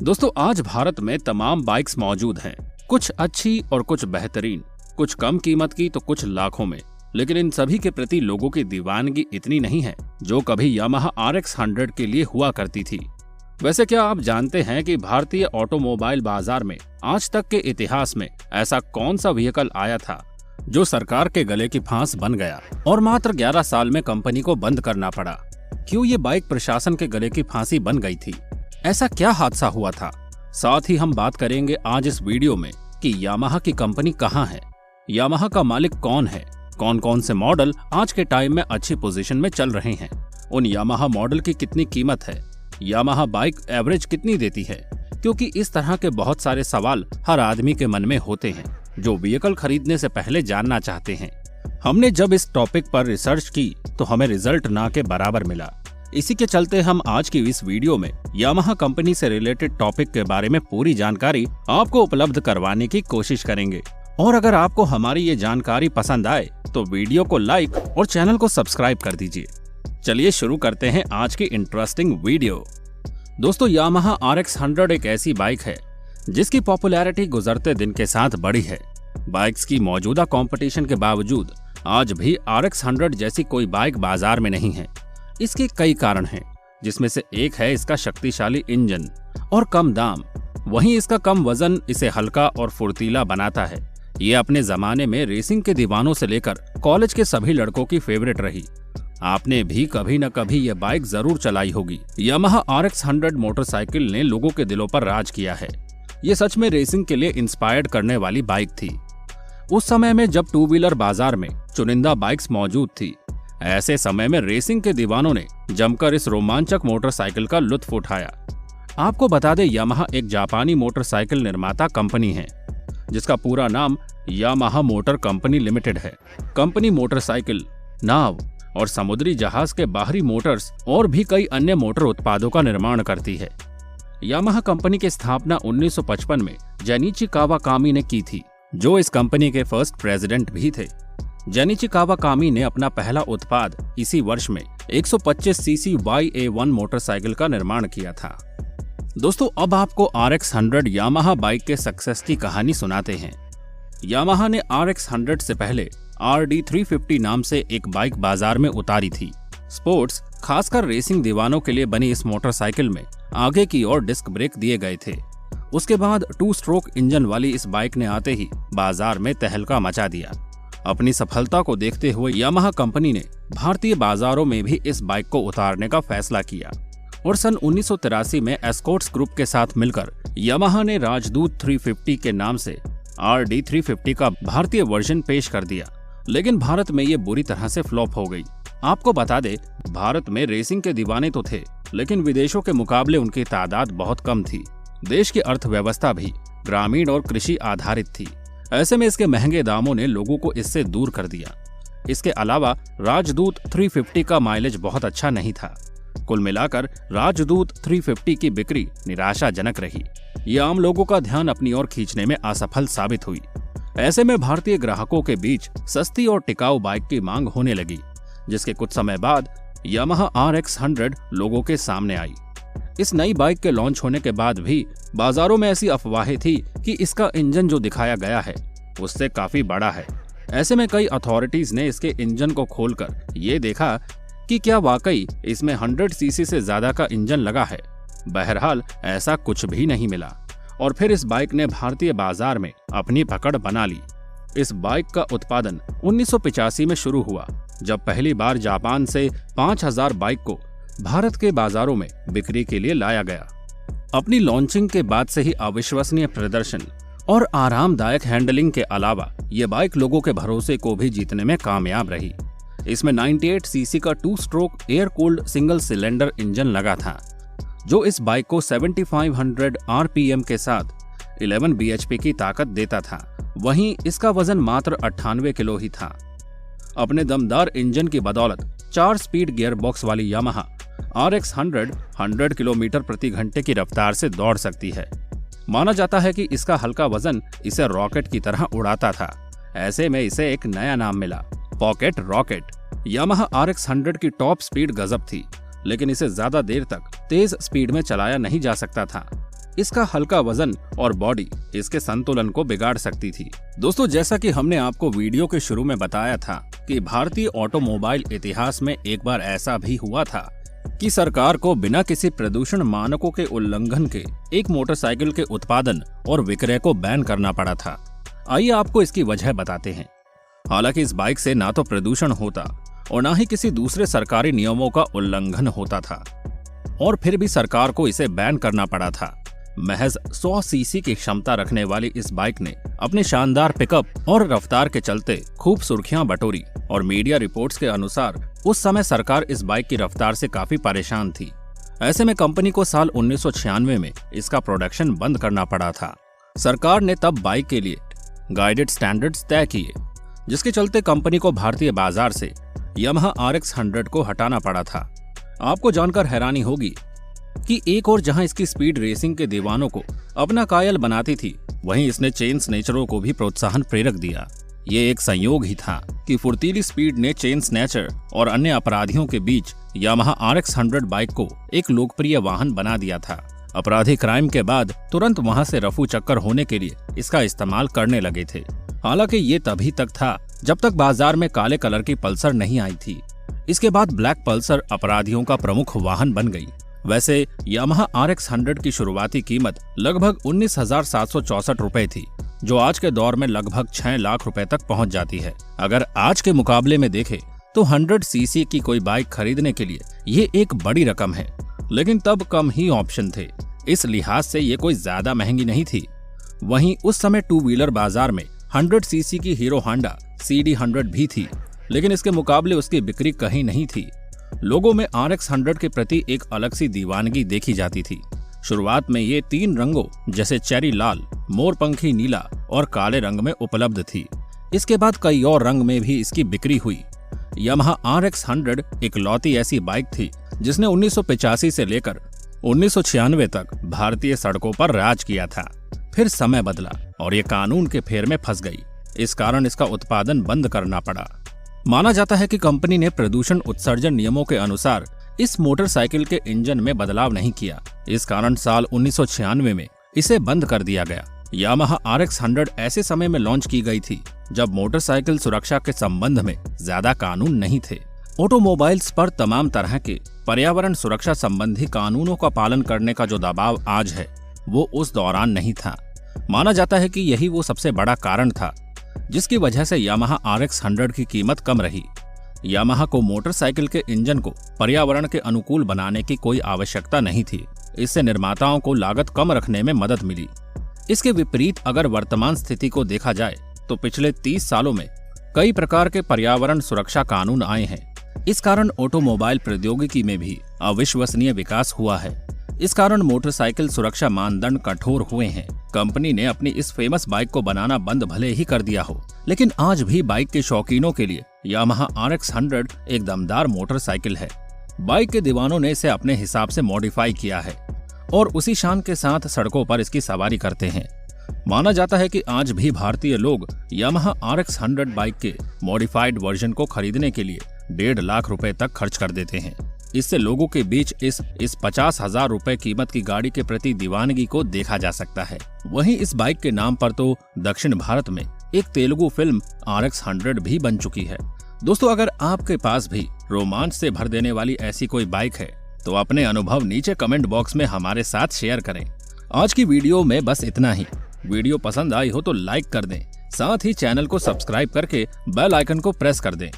दोस्तों आज भारत में तमाम बाइक्स मौजूद हैं, कुछ अच्छी और कुछ बेहतरीन, कुछ कम कीमत की तो कुछ लाखों में। लेकिन इन सभी के प्रति लोगों की दीवानगी इतनी नहीं है जो कभी यामाहा RX 100 के लिए हुआ करती थी। वैसे क्या आप जानते हैं कि भारतीय ऑटोमोबाइल बाजार में आज तक के इतिहास में ऐसा कौन सा व्हीकल आया था जो सरकार के गले की फांस बन गया और मात्र 11 साल में कंपनी को बंद करना पड़ा? क्यों ये बाइक प्रशासन के गले की फांसी बन गई थी? ऐसा क्या हादसा हुआ था? साथ ही हम बात करेंगे आज इस वीडियो में कि यामाहा की कंपनी कहाँ है, यामाहा का मालिक कौन है, कौन कौन से मॉडल आज के टाइम में अच्छी पोजीशन में चल रहे हैं, उन यामाहा मॉडल की कितनी कीमत है, यामाहा बाइक एवरेज कितनी देती है। क्योंकि इस तरह के बहुत सारे सवाल हर आदमी के मन में होते हैं जो व्हीकल खरीदने से पहले जानना चाहते हैं। हमने जब इस टॉपिक पर रिसर्च की तो हमें रिजल्ट ना के बराबर मिला। इसी के चलते हम आज की इस वीडियो में यामाहा कंपनी से रिलेटेड टॉपिक के बारे में पूरी जानकारी आपको उपलब्ध करवाने की कोशिश करेंगे। और अगर आपको हमारी ये जानकारी पसंद आए तो वीडियो को लाइक और चैनल को सब्सक्राइब कर दीजिए। चलिए शुरू करते हैं आज की इंटरेस्टिंग वीडियो। दोस्तों यामाहा RX 100 एक ऐसी बाइक है जिसकी पॉपुलैरिटी गुजरते दिन के साथ बढ़ी है। बाइक्स की मौजूदा कंपटीशन के बावजूद आज भी RX 100 जैसी कोई बाइक बाजार में नहीं है। इसके कई कारण हैं, जिसमें से एक है इसका शक्तिशाली इंजन और कम दाम। वहीं इसका कम वजन इसे हल्का और फुर्तीला बनाता है। ये अपने जमाने में रेसिंग के दीवानों से लेकर कॉलेज के सभी लड़कों की फेवरेट रही। आपने भी कभी न कभी ये बाइक जरूर चलाई होगी। यामाहा RX 100 मोटरसाइकिल ने लोगों के दिलों पर राज किया है। ये सच में रेसिंग के लिए इंस्पायर्ड करने वाली बाइक थी। उस समय में जब टू व्हीलर बाजार में चुनिंदा बाइक्स मौजूद थी, ऐसे समय में रेसिंग के दीवानों ने जमकर इस रोमांचक मोटरसाइकिल का लुत्फ उठाया। आपको बता दें, यामाहा एक जापानी मोटरसाइकिल निर्माता कंपनी है जिसका पूरा नाम यामाहा मोटर कंपनी लिमिटेड है। कंपनी मोटरसाइकिल, नाव और समुद्री जहाज के बाहरी मोटर्स और भी कई अन्य मोटर उत्पादों का निर्माण करती है। यामाहा कंपनी की स्थापना 1955 में जेनिची कावाकामी ने की थी, जो इस कंपनी के फर्स्ट प्रेसिडेंट भी थे। जेनिची कावाकामी ने अपना पहला उत्पाद इसी वर्ष में 125 सीसी YA1 मोटरसाइकिल का निर्माण किया था। दोस्तों अब आपको RX 100 यामाहा बाइक के सक्सेस की कहानी सुनाते हैं। यामाहा ने RX 100 से पहले RD 350 नाम से एक बाइक बाजार में उतारी थी। स्पोर्ट्स, खासकर रेसिंग दीवानों के लिए बनी इस मोटरसाइकिल में आगे की ओर डिस्क ब्रेक दिए गए थे। उसके बाद 2 स्ट्रोक इंजन वाली इस बाइक ने आते ही बाजार में तहलका मचा दिया। अपनी सफलता को देखते हुए यामाहा कंपनी ने भारतीय बाजारों में भी इस बाइक को उतारने का फैसला किया और सन 1983 में एस्कॉर्ट्स ग्रुप के साथ मिलकर यामाहा ने राजदूत 350 के नाम से RD 350 का भारतीय वर्जन पेश कर दिया। लेकिन भारत में ये बुरी तरह से फ्लॉप हो गई। आपको बता दे, भारत में रेसिंग के दीवाने तो थे, लेकिन विदेशों के मुकाबले उनकी तादाद बहुत कम थी। देश की अर्थव्यवस्था भी ग्रामीण और कृषि आधारित थी। ऐसे में इसके महंगे दामों ने लोगों को इससे दूर कर दिया। इसके अलावा राजदूत 350 का माइलेज बहुत अच्छा नहीं था। कुल मिलाकर राजदूत 350 की बिक्री निराशाजनक रही। ये आम लोगों का ध्यान अपनी ओर खींचने में असफल साबित हुई। ऐसे में भारतीय ग्राहकों के बीच सस्ती और टिकाऊ बाइक की मांग होने लगी, जिसके कुछ समय बाद यामाहा RX 100 लोगों के सामने आई। इस नई बाइक के लॉन्च होने के बाद भी बाजारों में ऐसी अफवाहें थी कि इसका इंजन जो दिखाया गया है उससे काफी बड़ा है। ऐसे में कई अथॉरिटीज ने इसके इंजन को खोलकर ये देखा कि क्या वाकई इसमें 100 सीसी से ज्यादा का इंजन लगा है। बहरहाल ऐसा कुछ भी नहीं मिला और फिर इस बाइक ने भारतीय बाजार में अपनी पकड़ बना ली। इस बाइक का उत्पादन 1985 में शुरू हुआ, जब पहली बार जापान से 5000 बाइक को भारत के बाजारों में बिक्री के लिए लाया गया। अपनी लॉन्चिंग के बाद से ही अविश्वसनीय प्रदर्शन और आरामदायक हैंडलिंग के अलावा ये बाइक लोगों के भरोसे को भी जीतने में कामयाब रही। इसमें 98 सीसी का 2 stroke air cooled single cylinder engine लगा था, जो इस बाइक को 7500 RPM के साथ 11 bhp की ताकत देता था। वहीं इसका वजन मात्र 98 किलो ही था। अपने दमदार इंजन की बदौलत 4 स्पीड गियर बॉक्स वाली यामाहा RX 100 किलोमीटर प्रति घंटे की रफ्तार से दौड़ सकती है। माना जाता है कि इसका हल्का वजन इसे रॉकेट की तरह उड़ाता था। ऐसे में इसे एक नया नाम मिला, पॉकेट रॉकेट। यामाहा RX 100 की टॉप स्पीड गजब थी, लेकिन इसे ज्यादा देर तक तेज स्पीड में चलाया नहीं जा सकता था। इसका हल्का वजन और बॉडी इसके संतुलन को बिगाड़ सकती थी। दोस्तों, जैसा कि हमने आपको वीडियो के शुरू में बताया था कि भारतीय ऑटोमोबाइल इतिहास में एक बार ऐसा भी हुआ था कि सरकार को बिना किसी प्रदूषण मानकों के उल्लंघन के एक मोटरसाइकिल के उत्पादन और विक्रय को बैन करना पड़ा था। आइए आपको इसकी वजह बताते हैं। हालांकि इस बाइक से ना तो प्रदूषण होता और ना ही किसी दूसरे सरकारी नियमों का उल्लंघन होता था, और फिर भी सरकार को इसे बैन करना पड़ा था। महज 100 सीसी की क्षमता रखने वाली इस बाइक ने अपने शानदार पिकअप और रफ्तार के चलते खूब सुर्खियां बटोरी, और मीडिया रिपोर्ट्स के अनुसार उस समय सरकार इस बाइक की रफ्तार से काफी परेशान थी। ऐसे में कंपनी को साल 1996 में इसका प्रोडक्शन बंद करना पड़ा था। सरकार ने तब बाइक के लिए गाइडेड स्टैंडर्ड्स तय किए, जिसके चलते कंपनी को भारतीय बाजार से यामाहा RX 100 को हटाना पड़ा था। आपको जानकर हैरानी होगी कि एक और जहां इसकी स्पीड रेसिंग के दीवानों को अपना कायल बनाती थी, वहीं इसने चेन स्नेचरों को भी प्रोत्साहन प्रेरक दिया। ये एक संयोग ही था कि फुर्तीली स्पीड ने चेन स्नैचर और अन्य अपराधियों के बीच यामाहा RX 100 बाइक को एक लोकप्रिय वाहन बना दिया था। अपराधी क्राइम के बाद तुरंत वहां से रफू चक्कर होने के लिए इसका इस्तेमाल करने लगे थे। हालांकि ये तभी तक था जब तक बाजार में काले कलर की पल्सर नहीं आई थी। इसके बाद ब्लैक पल्सर अपराधियों का प्रमुख वाहन बन गई। वैसे यामाहा RX 100 की शुरुआती कीमत लगभग 19,764 रुपए थी, जो आज के दौर में लगभग 6 लाख रुपए तक पहुंच जाती है। अगर आज के मुकाबले में देखें तो 100 सीसी की कोई बाइक खरीदने के लिए ये एक बड़ी रकम है, लेकिन तब कम ही ऑप्शन थे, इस लिहाज से ये कोई ज्यादा महंगी नहीं थी। वहीं उस समय टू व्हीलर बाजार में 100 सीसी की हीरो होंडा CD 100 भी थी, लेकिन इसके मुकाबले उसकी बिक्री कहीं नहीं थी। लोगों में RX 100 के प्रति एक अलग सी दीवानगी देखी जाती थी। शुरुआत में ये 3 रंगों जैसे चेरी लाल, मोरपंखी नीला और काले रंग में उपलब्ध थी। इसके बाद कई और रंग में भी इसकी बिक्री हुई। यामाहा RX 100 इकलौती ऐसी बाइक थी जिसने 1985 से लेकर 1996 तक भारतीय सड़कों पर राज किया था। फिर समय बदला और ये कानून के फेर में फंस गई। इस कारण इसका उत्पादन बंद करना पड़ा। माना जाता है कि कंपनी ने प्रदूषण उत्सर्जन नियमों के अनुसार इस मोटरसाइकिल के इंजन में बदलाव नहीं किया। इस कारण साल 1996 में इसे बंद कर दिया गया। यामाहा RX 100 ऐसे समय में लॉन्च की गई थी जब मोटरसाइकिल सुरक्षा के संबंध में ज्यादा कानून नहीं थे। ऑटोमोबाइल्स पर तमाम तरह के पर्यावरण सुरक्षा संबंधी कानूनों का पालन करने का जो दबाव आज है, वो उस दौरान नहीं था। माना जाता है कि यही वो सबसे बड़ा कारण था जिसकी वजह से यामाहा RX 100 की कीमत कम रही। यामाहा को मोटरसाइकिल के इंजन को पर्यावरण के अनुकूल बनाने की कोई आवश्यकता नहीं थी। इससे निर्माताओं को लागत कम रखने में मदद मिली। इसके विपरीत अगर वर्तमान स्थिति को देखा जाए तो पिछले 30 सालों में कई प्रकार के पर्यावरण सुरक्षा कानून आए हैं। इस कारण ऑटोमोबाइल प्रौद्योगिकी में भी अविश्वसनीय विकास हुआ है। इस कारण मोटरसाइकिल सुरक्षा मानदंड कठोर हुए हैं। कंपनी ने अपनी इस फेमस बाइक को बनाना बंद भले ही कर दिया हो, लेकिन आज भी बाइक के शौकीनों के लिए यामाहा RX 100 एक दमदार मोटरसाइकिल है। बाइक के दीवानों ने इसे अपने हिसाब से मॉडिफाई किया है और उसी शान के साथ सड़कों पर इसकी सवारी करते हैं। माना जाता है कि आज भी भारतीय लोग यामाहा RX 100 बाइक के मॉडिफाइड वर्जन को खरीदने के लिए 1.5 लाख रुपए तक खर्च कर देते हैं। इससे लोगों के बीच इस 50,000 रुपए कीमत की गाड़ी के प्रति दीवानगी को देखा जा सकता है। वहीं इस बाइक के नाम पर तो दक्षिण भारत में एक तेलुगु फिल्म RX 100 भी बन चुकी है। दोस्तों, अगर आपके पास भी रोमांच से भर देने वाली ऐसी कोई बाइक है तो अपने अनुभव नीचे कमेंट बॉक्स में हमारे साथ शेयर करें। आज की वीडियो में बस इतना ही। वीडियो पसंद आई हो तो लाइक कर दें, साथ ही चैनल को सब्सक्राइब करके बेल आइकन को प्रेस कर दें